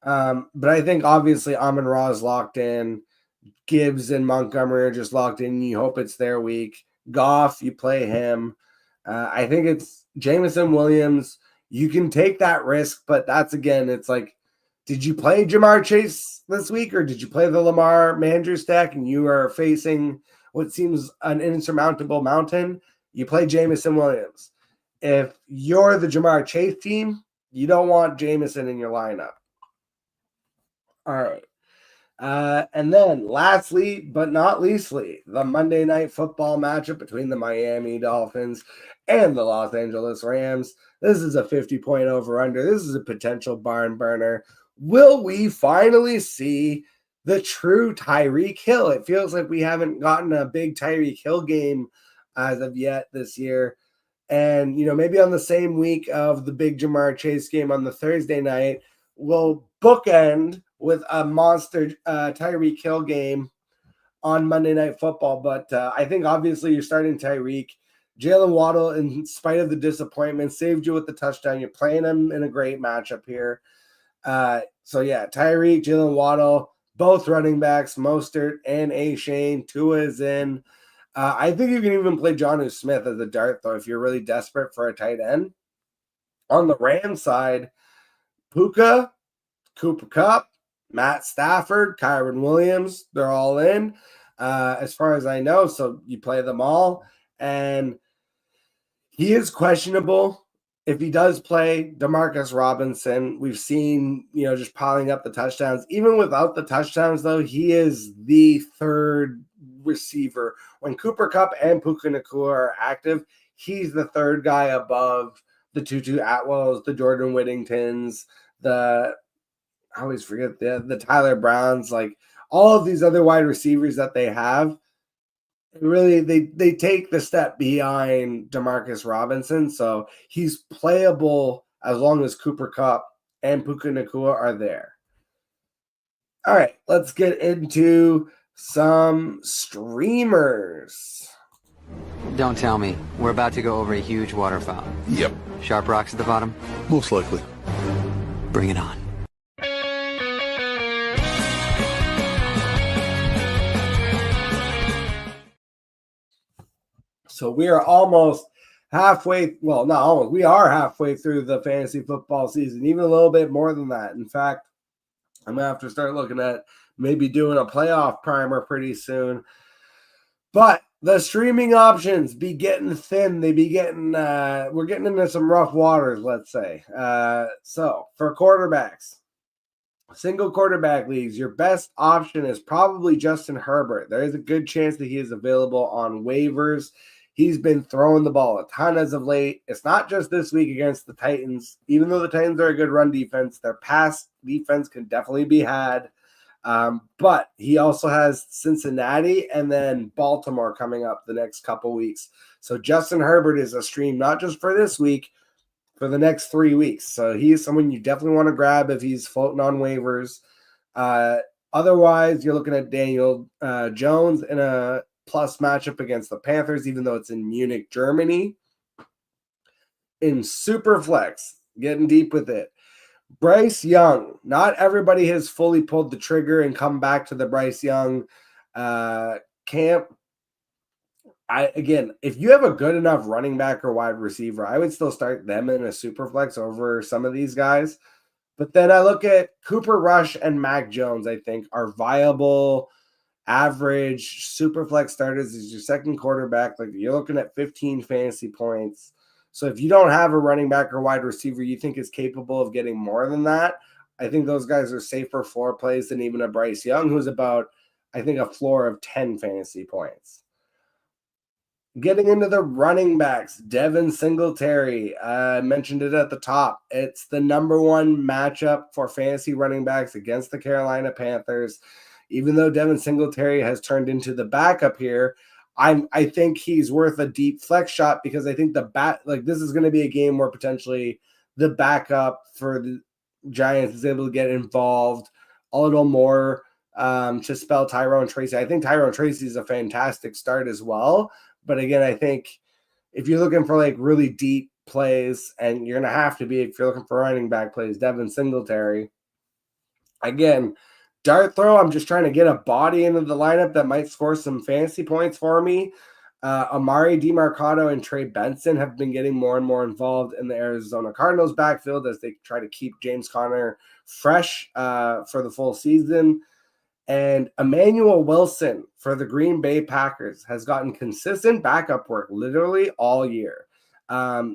But I think, obviously, Amon-Ra is locked in. Gibbs and Montgomery are just locked in. You hope it's their week. Goff, you play him. I think it's Jameson Williams. You can take that risk, but that's, again, it's like, did you play Jamar Chase this week, or did you play the Lamar Mandrew stack and you are facing what seems an insurmountable mountain? You play Jameson Williams. If you're the Jamar Chase team, you don't want Jameson in your lineup. All right. And then lastly, but not leastly, the Monday Night Football matchup between the Miami Dolphins and the Los Angeles Rams. This is a 50-point over-under. This is a potential barn burner. Will we finally see the true Tyreek Hill? It feels like we haven't gotten a big Tyreek Hill game as of yet this year. And, maybe on the same week of the big Jamar Chase game on the Thursday night, we'll bookend with a monster Tyreek Hill game on Monday Night Football. But I think obviously you're starting Tyreek. Jalen Waddle, in spite of the disappointment, saved you with the touchdown. You're playing him in a great matchup here. So yeah, Tyreek, Jalen Waddle, both running backs, Mostert and A-Shane. Tua is in. I think you can even play Jonnu Smith as a dart, though, if you're really desperate for a tight end. On the Rams side, Puka, Cooper Kupp, Matt Stafford, Kyron Williams, they're all in, as far as I know. So you play them all. And he is questionable. If he does play, Demarcus Robinson, we've seen, just piling up the touchdowns. Even without the touchdowns, though, he is the third receiver. When Cooper Kupp and Puka Nacua are active, he's the third guy above the Tutu Atwells, the Jordan Whittingtons, I always forget the Tyler Browns, like all of these other wide receivers that they have. Really, they take the step behind Demarcus Robinson, so he's playable as long as Cooper Kupp and Puka Nacua are there. All right, let's get into some streamers. Don't tell me. We're about to go over a huge waterfall. Yep. Sharp rocks at the bottom? Most likely. Bring it on. So we are almost halfway. Well, not almost. We are halfway through the fantasy football season, even a little bit more than that. In fact, I'm going to have to start looking at maybe doing a playoff primer pretty soon. But the streaming options be getting thin. They be getting, we're getting into some rough waters, let's say. So for quarterbacks, single quarterback leagues, your best option is probably Justin Herbert. There is a good chance that he is available on waivers. He's been throwing the ball a ton as of late. It's not just this week against the Titans. Even though the Titans are a good run defense, their pass defense can definitely be had. But he also has Cincinnati and then Baltimore coming up the next couple weeks. So Justin Herbert is a stream not just for this week, for the next 3 weeks. So he's someone you definitely want to grab if he's floating on waivers. Otherwise, you're looking at Daniel Jones in a plus matchup against the Panthers, even though it's in Munich, Germany. In Superflex, getting deep with it. Bryce Young. Not everybody has fully pulled the trigger and come back to the Bryce Young camp. Again, if you have a good enough running back or wide receiver, I would still start them in a Superflex over some of these guys. But then I look at Cooper Rush and Mac Jones, I think, are viable average Superflex starters as your second quarterback. Like, you're looking at 15 fantasy points. So if you don't have a running back or wide receiver you think is capable of getting more than that, I think those guys are safer floor plays than even a Bryce Young, who's about, I think, a floor of 10 fantasy points. Getting into the running backs, Devin Singletary. I mentioned it at the top. It's the number one matchup for fantasy running backs against the Carolina Panthers. Even though Devin Singletary has turned into the backup here, I think he's worth a deep flex shot because I think this is going to be a game where potentially the backup for the Giants is able to get involved a little more to spell Tyrone Tracy. I think Tyrone Tracy is a fantastic start as well. But again, I think if you're looking for like really deep plays, and you're going to have to be if you're looking for running back plays, Devin Singletary. Again, dart throw, I'm just trying to get a body into the lineup that might score some fantasy points for me. Amari DiMercado and Trey Benson have been getting more and more involved in the Arizona Cardinals backfield as they try to keep James Conner fresh for the full season. And Emmanuel Wilson for the Green Bay Packers has gotten consistent backup work literally all year.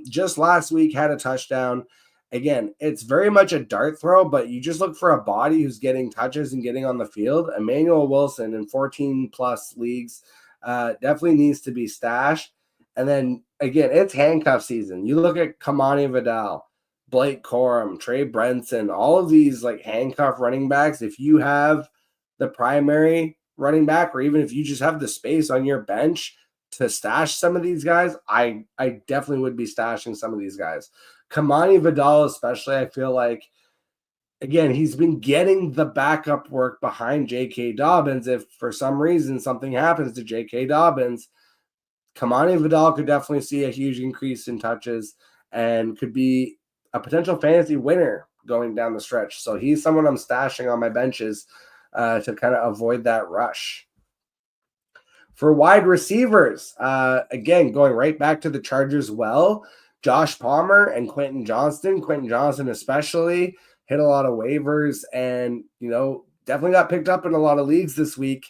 Just last week had a touchdown. Again, it's very much a dart throw, but you just look for a body who's getting touches and getting on the field. Emmanuel Wilson in 14-plus leagues definitely needs to be stashed. And then, again, it's handcuff season. You look at Kamani Vidal, Blake Corum, Trey Brenson, all of these like handcuff running backs. If you have the primary running back, or even if you just have the space on your bench to stash some of these guys, I definitely would be stashing some of these guys. Kamani Vidal, especially, I feel like, again, he's been getting the backup work behind J.K. Dobbins. If for some reason something happens to J.K. Dobbins, Kamani Vidal could definitely see a huge increase in touches and could be a potential fantasy winner going down the stretch. So he's someone I'm stashing on my benches to kind of avoid that rush. For wide receivers, again, going right back to the Chargers Josh Palmer and Quentin Johnston especially, hit a lot of waivers and, definitely got picked up in a lot of leagues this week.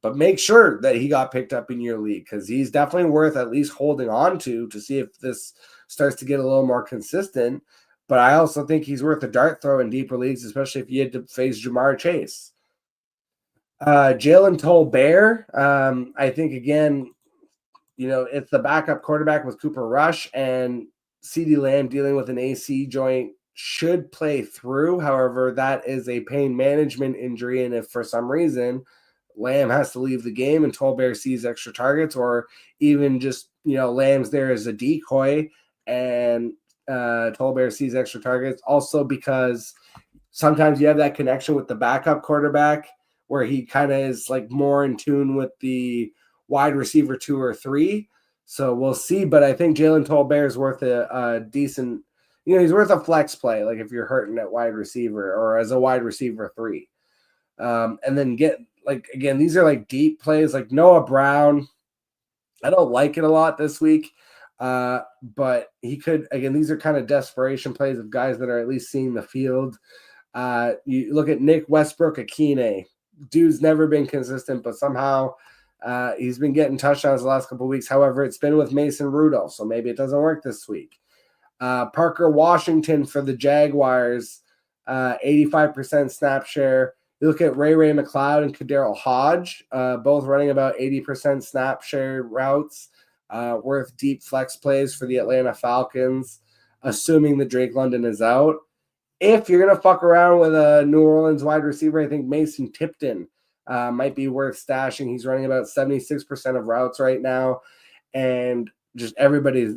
But make sure that he got picked up in your league because he's definitely worth at least holding on to see if this starts to get a little more consistent. But I also think he's worth a dart throw in deeper leagues, especially if you had to face Jamar Chase. Jalen Tolbert, I think, again, it's the backup quarterback with Cooper Rush, and CeeDee Lamb dealing with an AC joint should play through. However, that is a pain management injury, and if for some reason Lamb has to leave the game and Tolbert sees extra targets, or even just, Lamb's there as a decoy and Tolbert sees extra targets, also because sometimes you have that connection with the backup quarterback where he kind of is like more in tune with the wide receiver 2 or 3. So we'll see. But I think Jalen Tolbert is worth a decent, he's worth a flex play. Like if you're hurting at wide receiver or as a wide receiver 3. And then again, these are like deep plays like Noah Brown. I don't like it a lot this week. But he could, again, these are kind of desperation plays of guys that are at least seeing the field. You look at Nick Westbrook-Akine. Dude's never been consistent, but somehow he's been getting touchdowns the last couple of weeks. However, it's been with Mason Rudolph, so maybe it doesn't work this week. Parker Washington for the Jaguars, 85% snap share. You look at Ray McLeod and Kaderil Hodge, both running about 80% snap share routes, worth deep flex plays for the Atlanta Falcons, assuming that Drake London is out. If you're going to fuck around with a New Orleans wide receiver, I think Mason Tipton might be worth stashing. He's running about 76% of routes right now, and just everybody's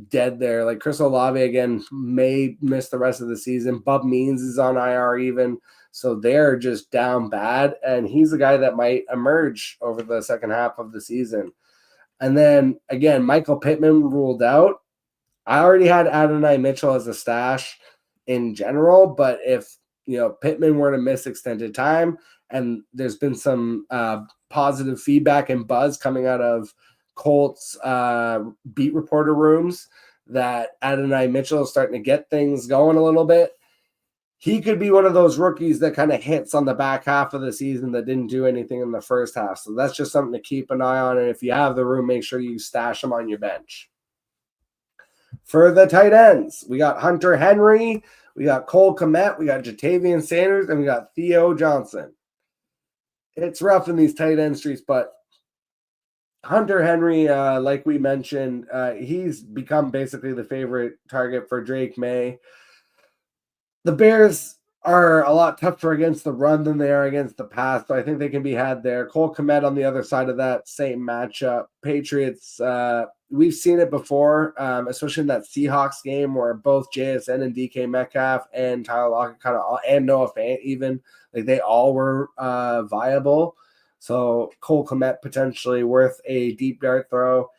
dead there. Like Chris Olave, again, may miss the rest of the season. Bub Means is on IR even, so they're just down bad, and he's the guy that might emerge over the second half of the season. And then, again, Michael Pittman ruled out. I already had Adonai Mitchell as a stash in general, but if Pittman were to miss extended time, and there's been some positive feedback and buzz coming out of Colts beat reporter rooms that Adonai Mitchell is starting to get things going a little bit, he could be one of those rookies that kind of hits on the back half of the season that didn't do anything in the first half. So that's just something to keep an eye on, and if you have the room, make sure you stash him on your bench. For the tight ends, we got Hunter Henry, we got Cole Kmet, we got Jatavian Sanders, and we got Theo Johnson. It's rough in these tight end streets, but Hunter Henry, like we mentioned, he's become basically the favorite target for Drake May. The Bears are a lot tougher against the run than they are against the pass, so I think they can be had there. Cole Kmet on the other side of that same matchup. Patriots, we've seen it before, especially in that Seahawks game where both JSN and DK Metcalf and Tyler Lockett and Noah Fant even, like they all were viable. So Cole Kmet potentially worth a deep dart throw.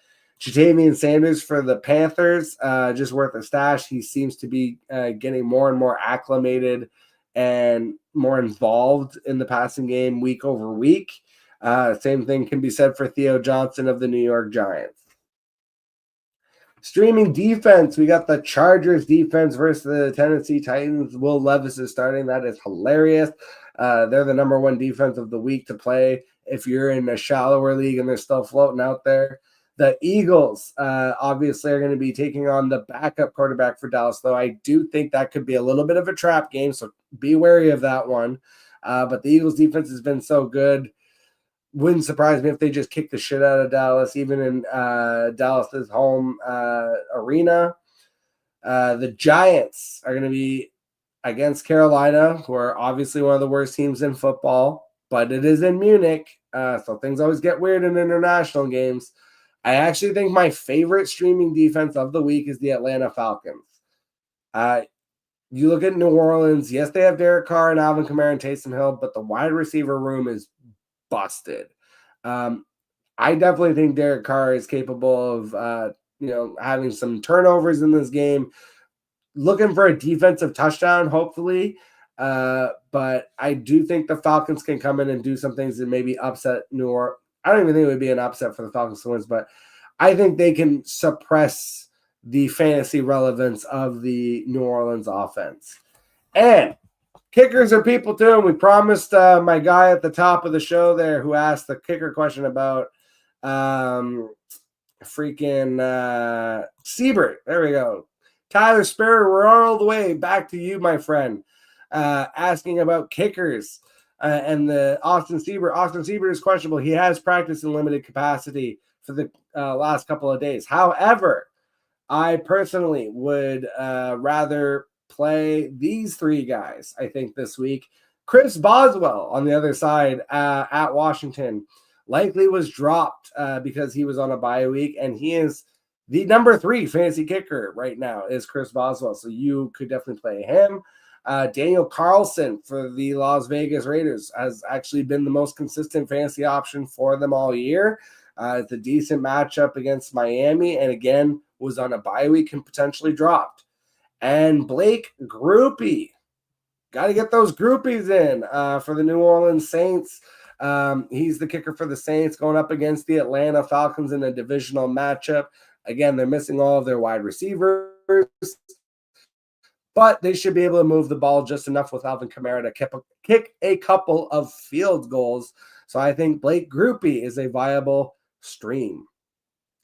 Jatavian Sanders for the Panthers, just worth a stash. He seems to be getting more and more acclimated and more involved in the passing game week over week. Same thing can be said for Theo Johnson of the New York Giants. Streaming defense, we got the Chargers defense versus the Tennessee Titans. Will Levis is starting. That is hilarious. They're the number one defense of the week to play if you're in a shallower league and they're still floating out there. The Eagles obviously are going to be taking on the backup quarterback for Dallas, though I do think that could be a little bit of a trap game, so be wary of that one. But the Eagles defense has been so good. Wouldn't surprise me if they just kick the shit out of Dallas, even in Dallas's home arena. The Giants are going to be against Carolina, who are obviously one of the worst teams in football, but it is in Munich, so things always get weird in international games. I actually think my favorite streaming defense of the week is the Atlanta Falcons. You look at New Orleans, yes, they have Derek Carr and Alvin Kamara and Taysom Hill, but the wide receiver room is busted. I definitely think Derek Carr is capable of, having some turnovers in this game. Looking for a defensive touchdown, hopefully. But I do think the Falcons can come in and do some things that maybe upset New Orleans. I don't even think it would be an upset for the Falcons to win, but I think they can suppress the fantasy relevance of the New Orleans offense. And kickers are people too. And we promised my guy at the top of the show there who asked the kicker question about Siebert. There we go. Tyler Sperry, we're all the way back to you, my friend, asking about kickers and the Austin Siebert. Austin Siebert is questionable. He has practiced in limited capacity for the last couple of days. However, I personally would rather play these three guys, I think, this week. Chris Boswell on the other side at Washington likely was dropped because he was on a bye week, and he is the number 3 fantasy kicker right now is Chris Boswell. So you could definitely play him. Daniel Carlson for the Las Vegas Raiders has actually been the most consistent fantasy option for them all year. It's a decent matchup against Miami, and again, was on a bye week and potentially dropped. And Blake Groupie. Got to get those groupies in for the New Orleans Saints. He's the kicker for the Saints going up against the Atlanta Falcons in a divisional matchup. Again, they're missing all of their wide receivers, but they should be able to move the ball just enough with Alvin Kamara to kick a couple of field goals. So I think Blake Groupie is a viable stream.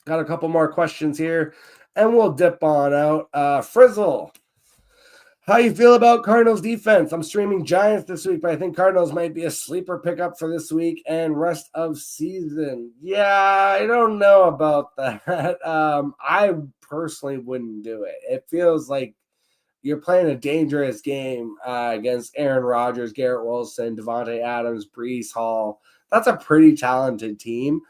Got a couple more questions here, and we'll dip on out. Frizzle, how you feel about Cardinals defense? I'm streaming Giants this week, but I think Cardinals might be a sleeper pickup for this week and rest of season. Yeah, I don't know about that. I personally wouldn't do it. It feels like you're playing a dangerous game against Aaron Rodgers, Garrett Wilson, Devontae Adams, Breece Hall. That's a pretty talented team.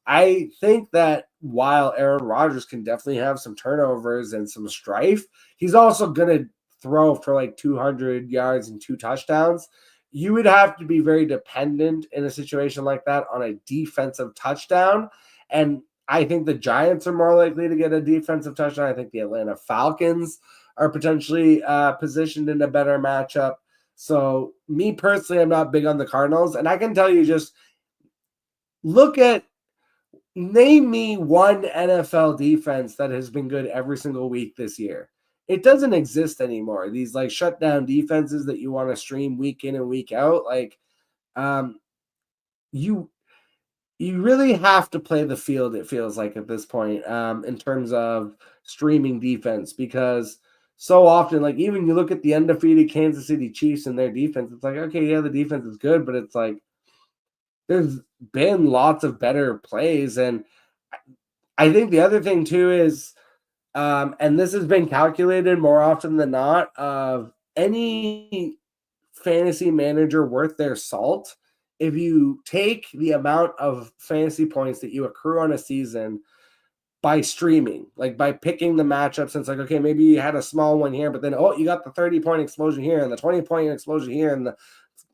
I think that while Aaron Rodgers can definitely have some turnovers and some strife, he's also going to throw for like 200 yards and 2 touchdowns. You would have to be very dependent in a situation like that on a defensive touchdown. And I think the Giants are more likely to get a defensive touchdown. I think the Atlanta Falcons are potentially positioned in a better matchup. So me personally, I'm not big on the Cardinals. And I can tell you, just name me one NFL defense that has been good every single week this year. It doesn't exist anymore. These like shutdown defenses that you want to stream week in and week out, you really have to play the field, it feels like at this point, in terms of streaming defense, because so often, like even you look at the undefeated Kansas City Chiefs and their defense, it's like, okay, yeah, the defense is good, but it's like there's been lots of better plays. And I think the other thing too is, and this has been calculated more often than not, of any fantasy manager worth their salt, if you take the amount of fantasy points that you accrue on a season by streaming, like by picking the matchups, and it's like, okay, maybe you had a small one here, but then, you got the 30-point explosion here and the 20-point explosion here, and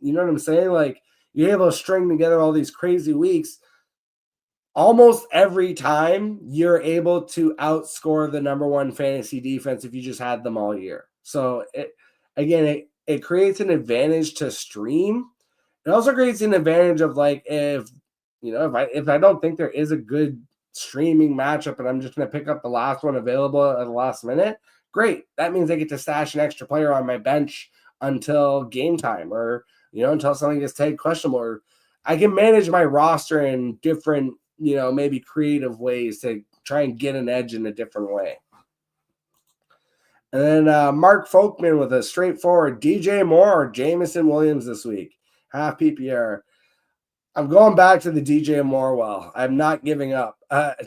you know what I'm saying? Like, you're able to string together all these crazy weeks. Almost every time you're able to outscore the number 1 fantasy defense if you just had them all year. So it creates an advantage to stream. It also creates an advantage of like, if I don't think there is a good streaming matchup and I'm just going to pick up the last one available at the last minute, great. That means I get to stash an extra player on my bench until game time, or, until something gets tagged questionable, or I can manage my roster in different, maybe creative ways to try and get an edge in a different way. And then Mark Folkman with a straightforward DJ Moore or Jamison Williams this week. Half PPR. I'm going back to the DJ Moore well. I'm not giving up.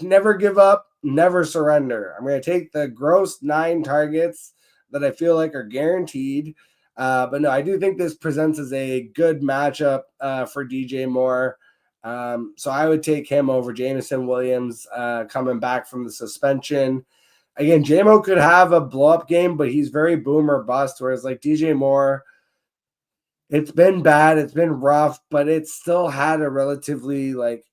Never give up, never surrender. I'm going to take the gross 9 targets that I feel like are guaranteed. But no, I do think this presents as a good matchup for DJ Moore. So I would take him over Jameson Williams coming back from the suspension. Again, JMO could have a blow-up game, but he's very boom or bust, whereas like DJ Moore, it's been bad, it's been rough, but it's still had a relatively like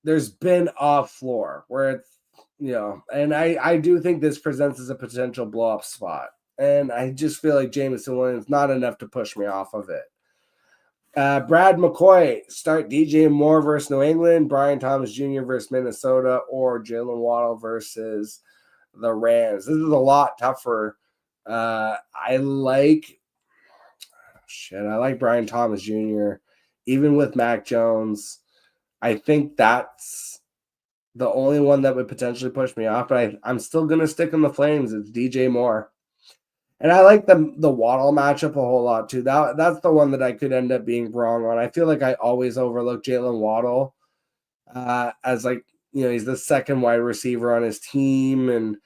there's been a floor where it's, and I do think this presents as a potential blow-up spot. And I just feel like Jameson Williams not enough to push me off of it. Brad McCoy, start DJ Moore versus New England, Brian Thomas Jr. versus Minnesota, or Jalen Waddle versus the Rams. This is a lot tougher. I like Brian Thomas Jr. Even with Mac Jones. I think that's the only one that would potentially push me off, but I'm still going to stick in the Flames. It's DJ Moore. And I like the Waddle matchup a whole lot too. That's the one that I could end up being wrong on. I feel like I always overlook Jalen Waddle as like, he's the second wide receiver on his team, and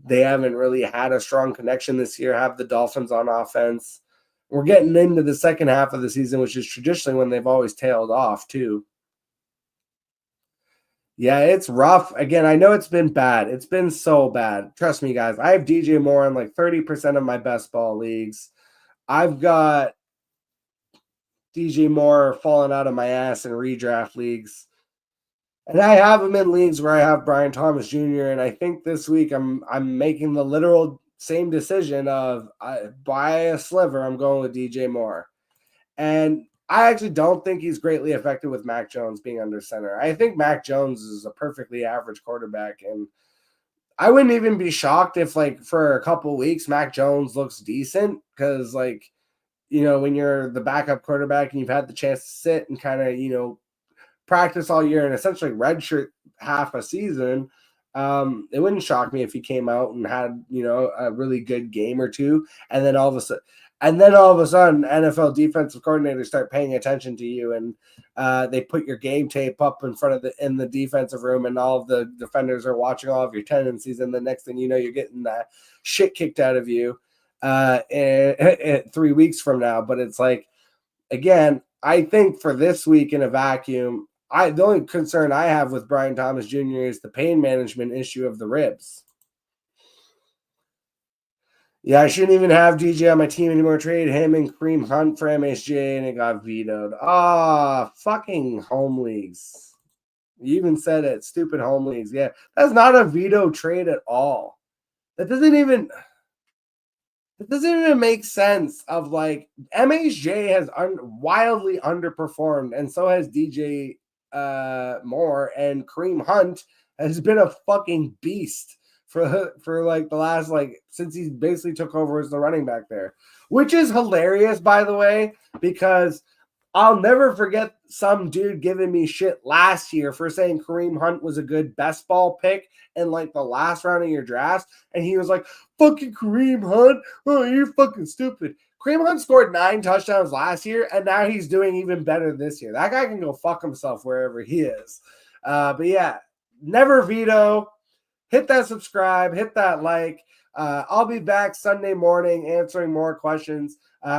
they haven't really had a strong connection this year, have the Dolphins on offense. We're getting into the second half of the season, which is traditionally when they've always tailed off too. Yeah, it's rough. Again, I know it's been bad. It's been so bad. Trust me, guys. I have DJ Moore in like 30% of my best ball leagues. I've got DJ Moore falling out of my ass in redraft leagues. And I have him in leagues where I have Brian Thomas Jr. And I think this week I'm making the literal same decision of by a sliver, I'm going with DJ Moore. And I actually don't think he's greatly affected with Mac Jones being under center. I think Mac Jones is a perfectly average quarterback, and I wouldn't even be shocked if, like, for a couple weeks, Mac Jones looks decent because, like, when you're the backup quarterback and you've had the chance to sit and kind of, practice all year and essentially redshirt half a season, it wouldn't shock me if he came out and had, a really good game or two, and then all of a sudden NFL defensive coordinators start paying attention to you, and they put your game tape up in front of in the defensive room, and all of the defenders are watching all of your tendencies, and the next thing you know, you're getting that shit kicked out of you 3 weeks from now. But it's like, again, I think for this week in a vacuum, the only concern I have with Brian Thomas Jr. is the pain management issue of the ribs. Yeah, I shouldn't even have DJ on my team anymore. Trade him and Kareem Hunt for MSJ, and it got vetoed. Fucking home leagues. You even said it. Stupid home leagues. Yeah, that's not a veto trade at all. That doesn't even make sense. Of like, MSJ has wildly underperformed, and so has DJ Moore, and Kareem Hunt has been a fucking beast for like the last, like, since he basically took over as the running back there, which is hilarious, by the way, because I'll never forget some dude giving me shit last year for saying Kareem Hunt was a good best ball pick in like the last round of your drafts. And he was like, fucking Kareem Hunt. Oh, you're fucking stupid. Kareem Hunt scored 9 touchdowns last year, and now he's doing even better this year. That guy can go fuck himself wherever he is. But yeah, never veto. Hit that subscribe, hit that like. I'll be back Sunday morning answering more questions.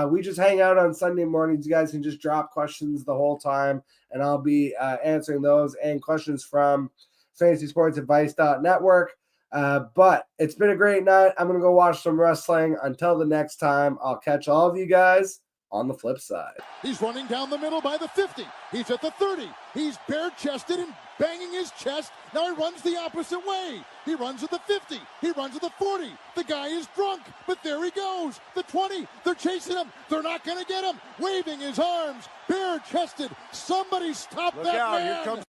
We just hang out on Sunday mornings. You guys can just drop questions the whole time, and I'll be answering those and questions from fantasysportsadvice.network. But it's been a great night. I'm going to go watch some wrestling. Until the next time, I'll catch all of you guys on the flip side. He's running down the middle by the 50. He's at the 30. He's bare-chested and banging his chest. Now he runs the opposite way. He runs at the 50. He runs at the 40. The guy is drunk, but there he goes. The 20. They're chasing him. They're not going to get him. Waving his arms, bare-chested. Somebody stop that man. Here comes